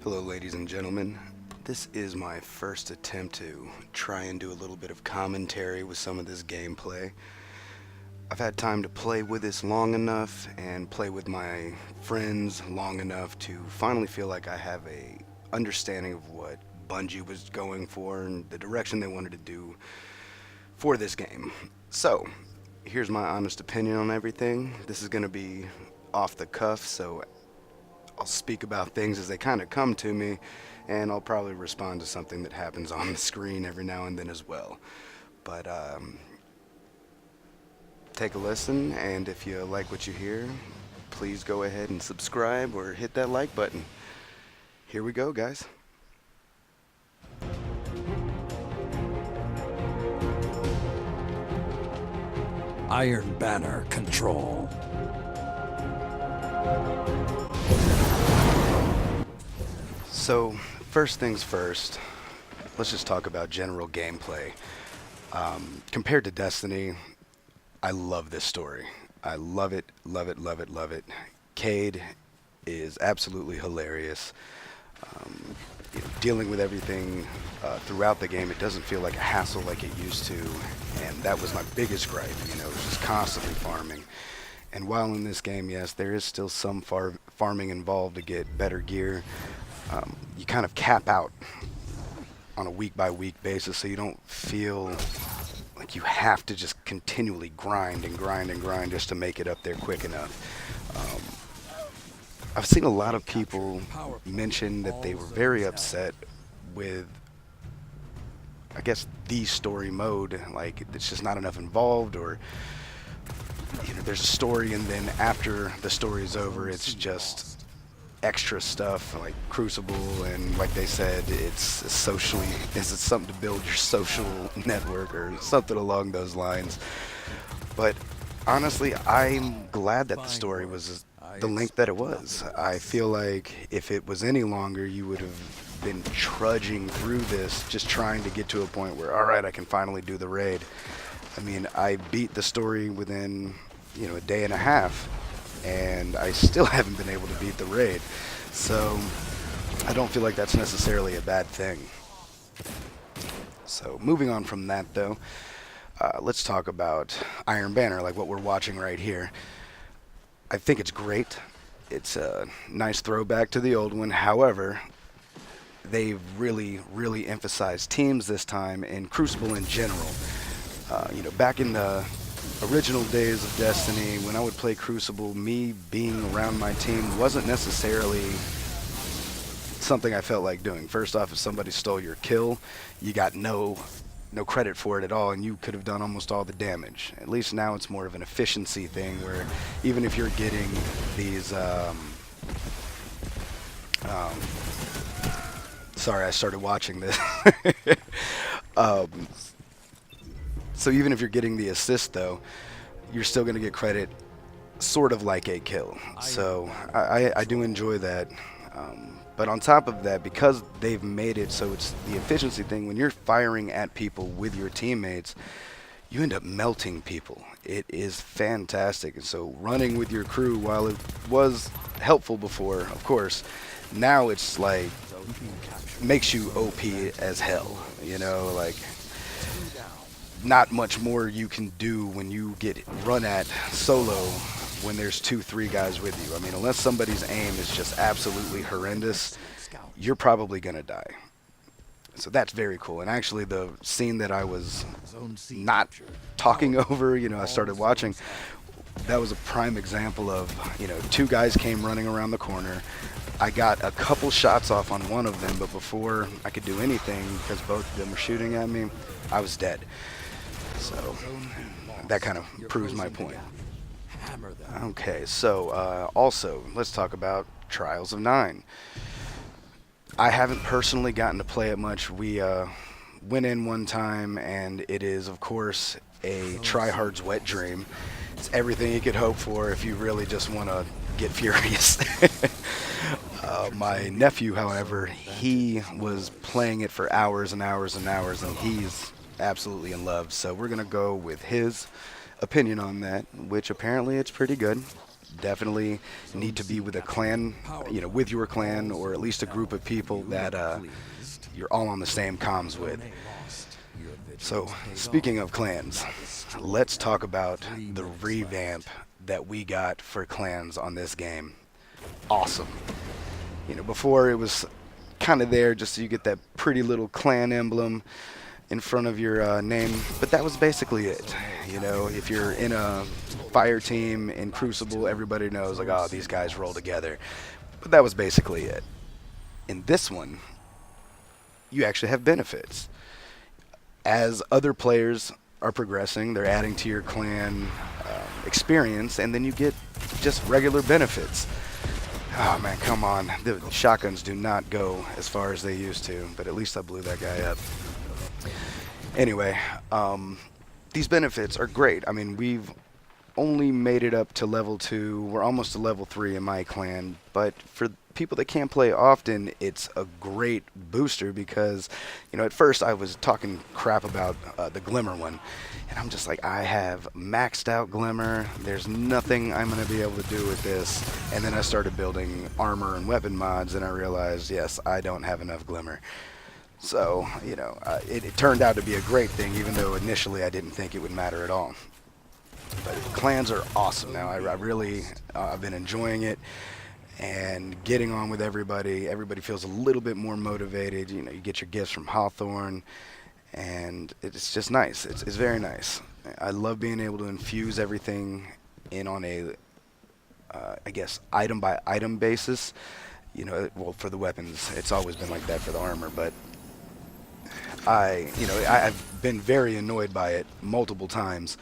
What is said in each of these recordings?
Hello, ladies and gentlemen. This is my first attempt to try and do a little bit of commentary with some of this gameplay. I've had time to play with this long enough and play with my friends long enough to finally feel like I have a understanding of what Bungie was going for and the direction they wanted to do for this game. So, here's my honest opinion on everything. This is going to be off the cuff, so I'll speak about things as they kind of come to me, and I'll probably respond to something that happens on the screen every now and then as well. But take a listen, and if you like what you hear, please go ahead and subscribe or hit that like button. Here we go, guys. Iron Banner Control. So, first things first, let's just talk about general gameplay. Compared to Destiny, I love this story. I love it, love it, love it, love it. Cade is absolutely hilarious. Dealing with everything throughout the game, it doesn't feel like a hassle like it used to, and that was my biggest gripe. It was just constantly farming. And while in this game, yes, there is still some farming involved to get better gear. You kind of cap out on a week-by-week basis, so you don't feel like you have to just continually grind and grind and grind just to make it up there quick enough. I've seen a lot of people mention that they were very upset with, I guess, the story mode. Like, it's just not enough involved, or there's a story, and then after the story is over, it's just extra stuff like Crucible, and like they said, it's something to build your social network or something along those lines. But honestly, I'm glad that the story was the length that it was. I feel like if it was any longer, you would have been trudging through this, just trying to get to a point where, all right, I can finally do the raid. I mean, I beat the story within, a day and a half, and I still haven't been able to beat the raid. So I don't feel like that's necessarily a bad thing. So moving on from that, though, let's talk about Iron Banner, like what we're watching right here. I think it's great. It's a nice throwback to the old one. However, they've really, really emphasized teams this time, and Crucible in general. Back in the original days of Destiny, when I would play Crucible, me being around my team wasn't necessarily something I felt like doing. First off, if somebody stole your kill, you got no credit for it at all, and you could have done almost all the damage. At least now it's more of an efficiency thing, where even if you're getting these sorry, I started watching this. So even if you're getting the assist, though, you're still going to get credit sort of like a kill. So I do enjoy that. But on top of that, because they've made it so it's the efficiency thing, when you're firing at people with your teammates, you end up melting people. It is fantastic. And so running with your crew, while it was helpful before, of course, now it's like makes you OP as hell. Like, not much more you can do when you get run at solo when there's 2-3 guys with you. I mean, unless somebody's aim is just absolutely horrendous, you're probably gonna die. So that's very cool. And actually, the scene that I was not talking over, I started watching, that was a prime example of, 2 guys came running around the corner. I got a couple shots off on one of them, but before I could do anything, because both of them were shooting at me, I was dead. So that kind of proves my point. Okay, so also, let's talk about Trials of Nine. I haven't personally gotten to play it much. We went in one time, and it is, of course, a tryhard's wet dream. It's everything you could hope for if you really just want to get furious. My nephew, however, he was playing it for hours and hours and hours, and he's absolutely in love. So we're going to go with his opinion on that, which apparently it's pretty good. definitely need to be with a clan, with your clan, or at least a group of people that you're all on the same comms with. So, speaking of clans, let's talk about the revamp that we got for clans on this game. Awesome. Before it was kind of there just so you get that pretty little clan emblem in front of your name, but that was basically it. If you're in a fire team in Crucible, everybody knows, like, oh, these guys roll together. But that was basically it. In this one, you actually have benefits. As other players are progressing, they're adding to your clan experience, and then you get just regular benefits. Oh man, come on. The shotguns do not go as far as they used to, but at least I blew that guy up. Anyway, these benefits are great. I mean, we've only made it up to level 2. We're almost to level 3 in my clan, but for people that can't play often, it's a great booster because, at first I was talking crap about the Glimmer one, and I'm just like, I have maxed out Glimmer, there's nothing I'm going to be able to do with this, and then I started building armor and weapon mods, and I realized, yes, I don't have enough Glimmer. So, it turned out to be a great thing, even though initially I didn't think it would matter at all. But clans are awesome now. I really, I've been enjoying it and getting on with everybody. Everybody feels a little bit more motivated. You get your gifts from Hawthorne, and it's just nice. It's very nice. I love being able to infuse everything in on a, I guess, item by item basis. Well, for the weapons, it's always been like that for the armor, but I've been very annoyed by it multiple times,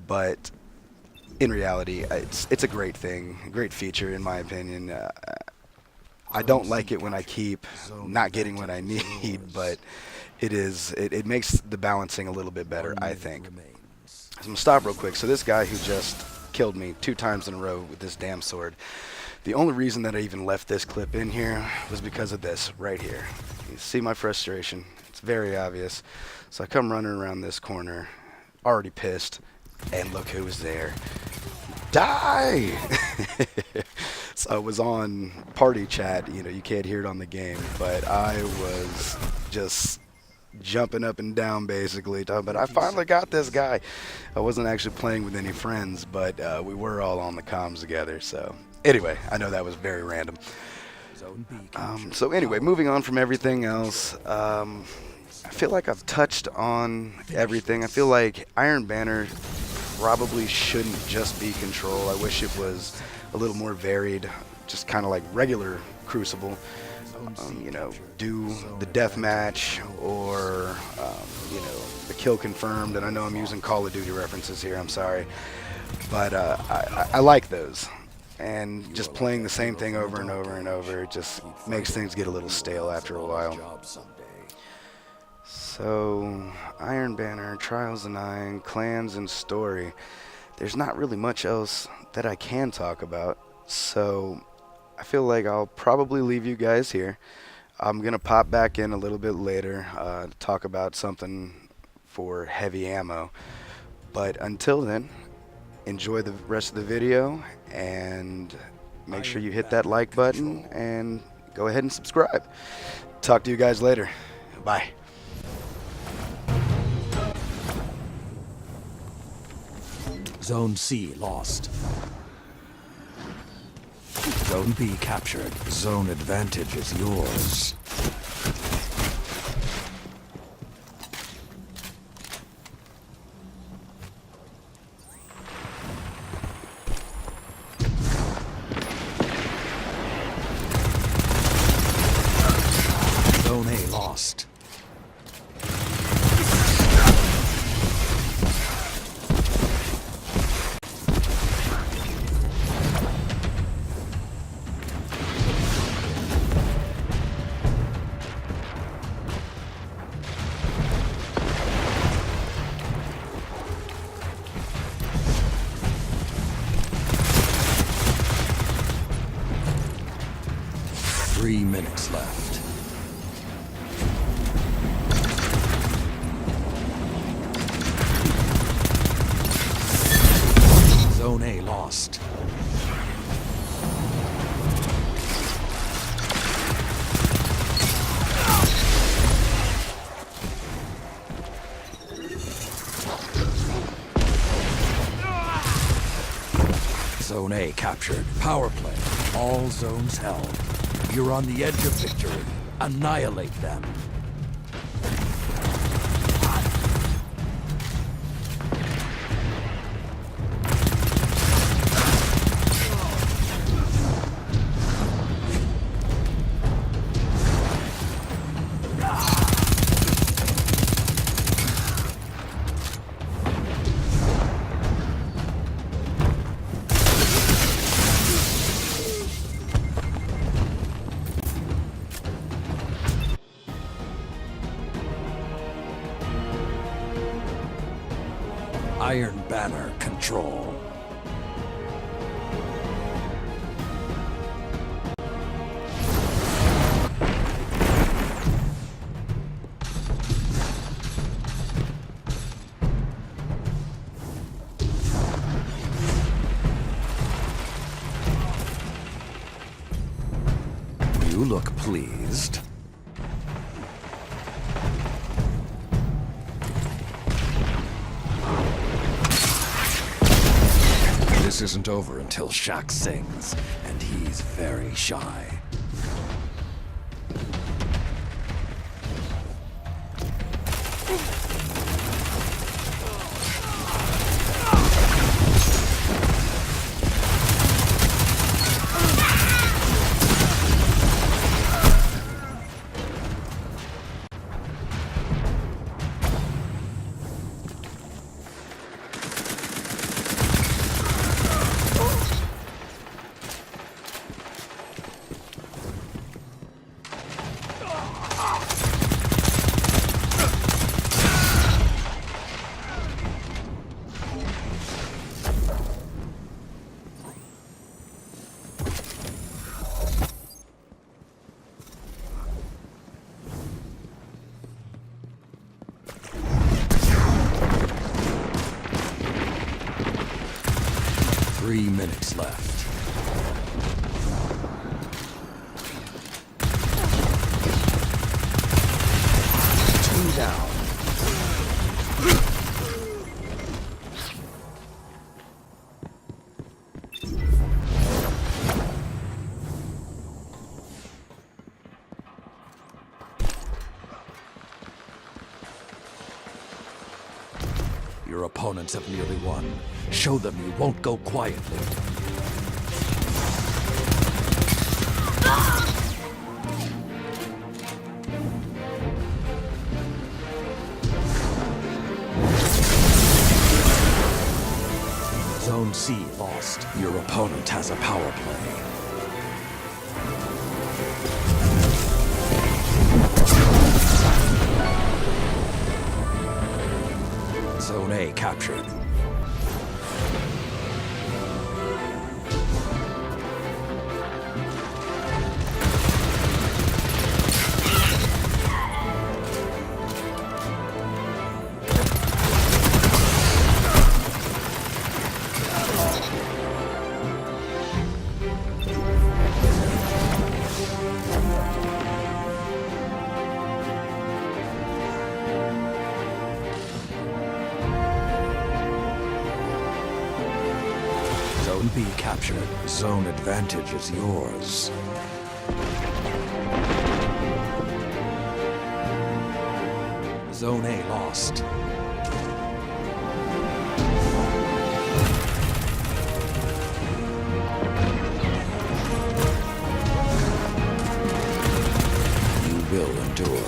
but in reality, it's a great thing, a great feature in my opinion. I don't like it when I keep not getting what I need, but it makes the balancing a little bit better, I think. So I'm gonna stop real quick. So this guy who just killed me 2 times in a row with this damn sword, the only reason that I even left this clip in here was because of this right here. You see my frustration. It's very obvious. So I come running around this corner, already pissed, and look who's there. Die! So I was on party chat, you can't hear it on the game, but I was just jumping up and down basically, talking about, I finally got this guy. I wasn't actually playing with any friends, but we were all on the comms together, so anyway, I know that was very random. So anyway, moving on from everything else, I feel like I've touched on everything. I feel like Iron Banner probably shouldn't just be Control. I wish it was a little more varied, just kind of like regular Crucible. Do the deathmatch or, the kill confirmed. And I know I'm using Call of Duty references here, I'm sorry. But I like those. And just playing the same thing over and over and over, it just makes things get a little stale after a while. So, Iron Banner, Trials of 9, clans, and story. There's not really much else that I can talk about, so I feel like I'll probably leave you guys here. I'm going to pop back in a little bit later to talk about something for heavy ammo. But until then, enjoy the rest of the video, and make sure you hit that like button, and go ahead and subscribe. Talk to you guys later. Bye. Zone C lost. Zone B captured. Zone advantage is yours. Zone A lost. Three minutes left. Zone A lost. A captured. Power play. All zones held. You're on the edge of victory. Annihilate them. Iron Banner control. You look pleased. This isn't over until Shaq sings, and he's very shy. Three minutes left. Two down. Your opponents have nearly won. Show them you won't go quietly. Zone C lost. Your opponent has a power play. Zone A captured. Zone B captured. Zone advantage is yours. Zone A lost. You will endure.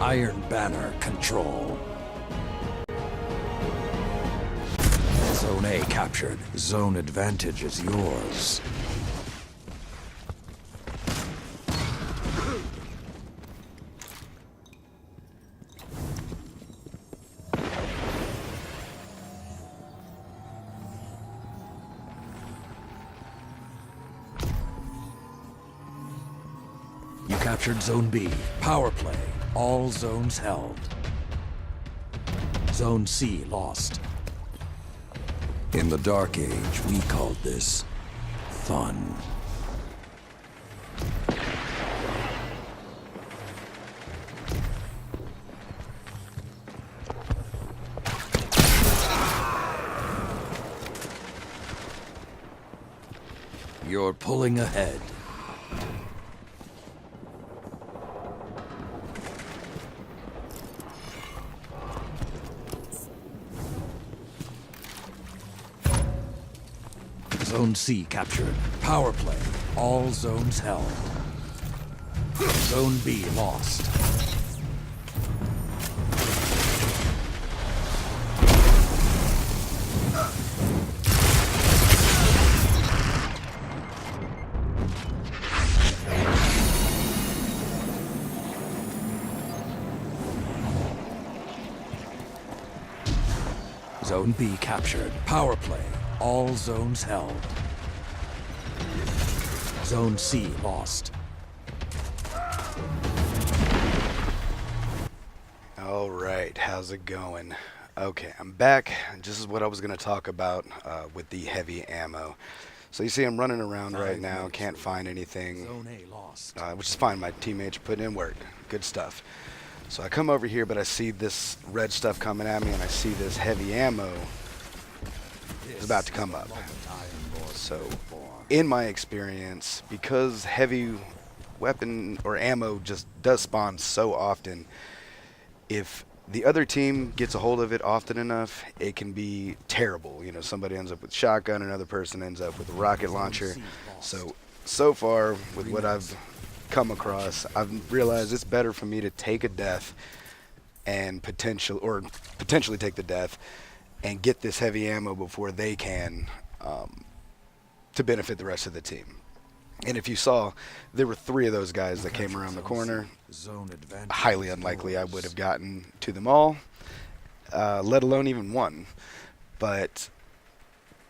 Iron Banner control. Zone A captured. Zone advantage is yours. captured Zone B. Power play. All zones held. Zone C lost. In the Dark Age, we called this fun. You're pulling ahead. Zone C captured. Power play. All zones held. Zone B lost. Zone B captured. Power play. All zones held. Zone C lost. All right, how's it going? Okay, I'm back. This is what I was going to talk about with the heavy ammo. So you see I'm running around right now, can't find anything, Zone A lost. which is fine. My teammates are putting in work. Good stuff. So I come over here, but I see this red stuff coming at me, and I see this heavy ammo is about to come up. So in my experience, because heavy weapon or ammo just does spawn so often, if the other team gets a hold of it often enough, it can be terrible. You know, somebody ends up with shotgun, another person ends up with a rocket launcher. So far with what I've come across, I've realized it's better for me to take a death and potentially take the death and get this heavy ammo before they can, to benefit the rest of the team. And if you saw, there were 3 of those guys that came around the corner. Highly unlikely I would have gotten to them all, let alone even one. But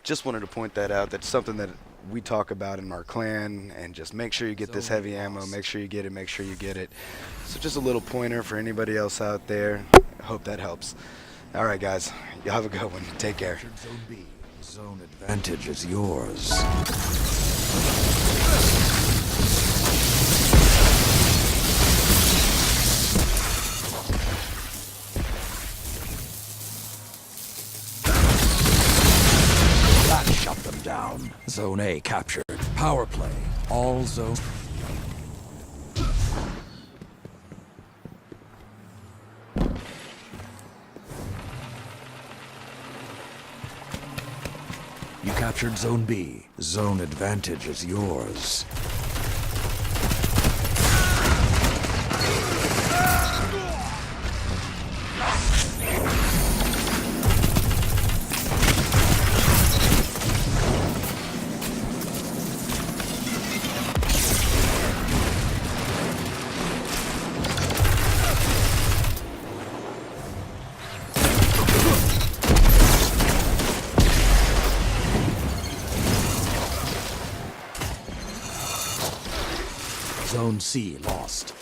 just wanted to point that out. That's something that we talk about in our clan, and just make sure you get this heavy ammo, make sure you get it. So just a little pointer for anybody else out there. I hope that helps. All right, guys, y'all have a good one. Take care. Zone B. Zone advantage is yours. That shut them down. Zone A captured. Power play. All zones. You captured Zone B. Zone advantage is yours. Zone C lost.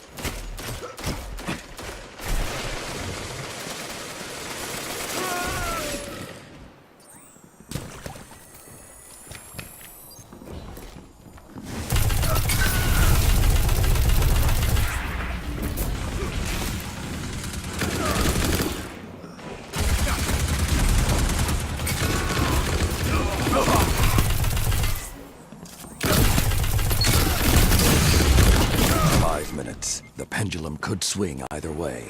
The pendulum could swing either way.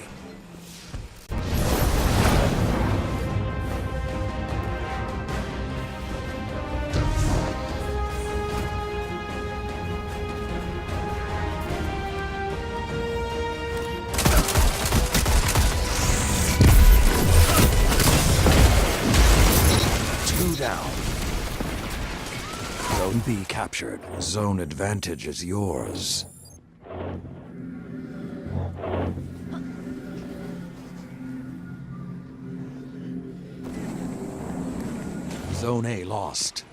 Two down. Zone B captured. Zone advantage is yours. Zone A lost.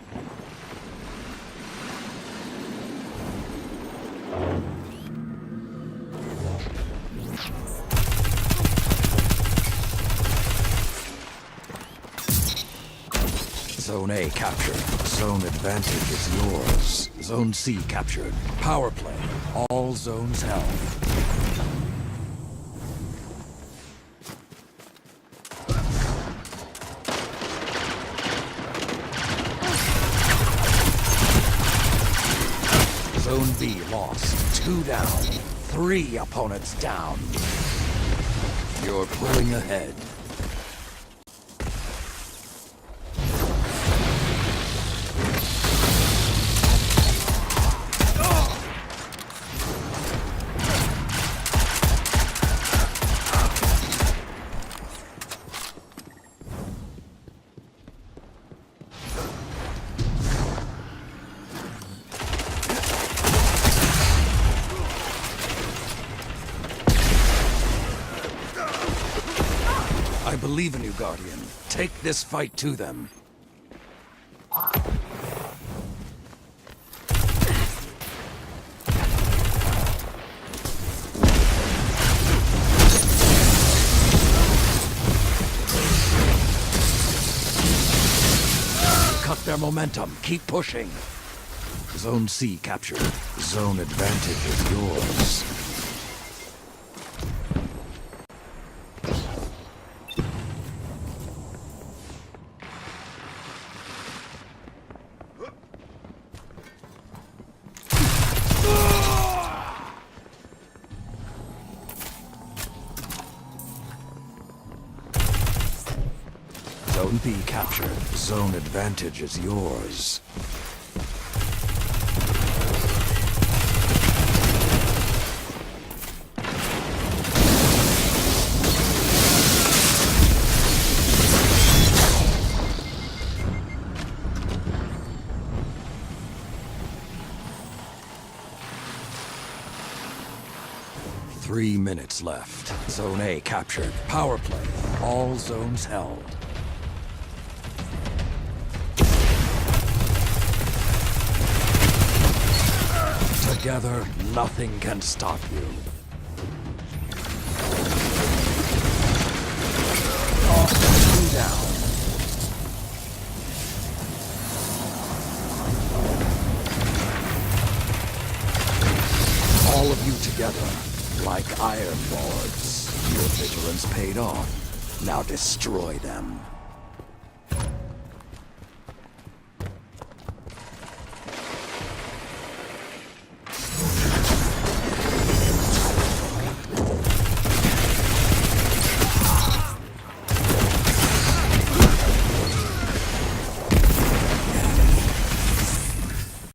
Zone A captured. Zone advantage is yours. Zone C captured. Power play. All zones held. Zone B lost. 2 down. 3 opponents down. You're pulling ahead. I believe in you, Guardian. Take this fight to them. Cut their momentum. Keep pushing. Zone C captured. Zone advantage is yours. Zone B captured. Zone advantage is yours. Three minutes left. Zone A captured. Power play. All zones held. Together, nothing can stop you. Two down. All of you together, like Iron Lords. Your vigilance paid off. Now destroy them.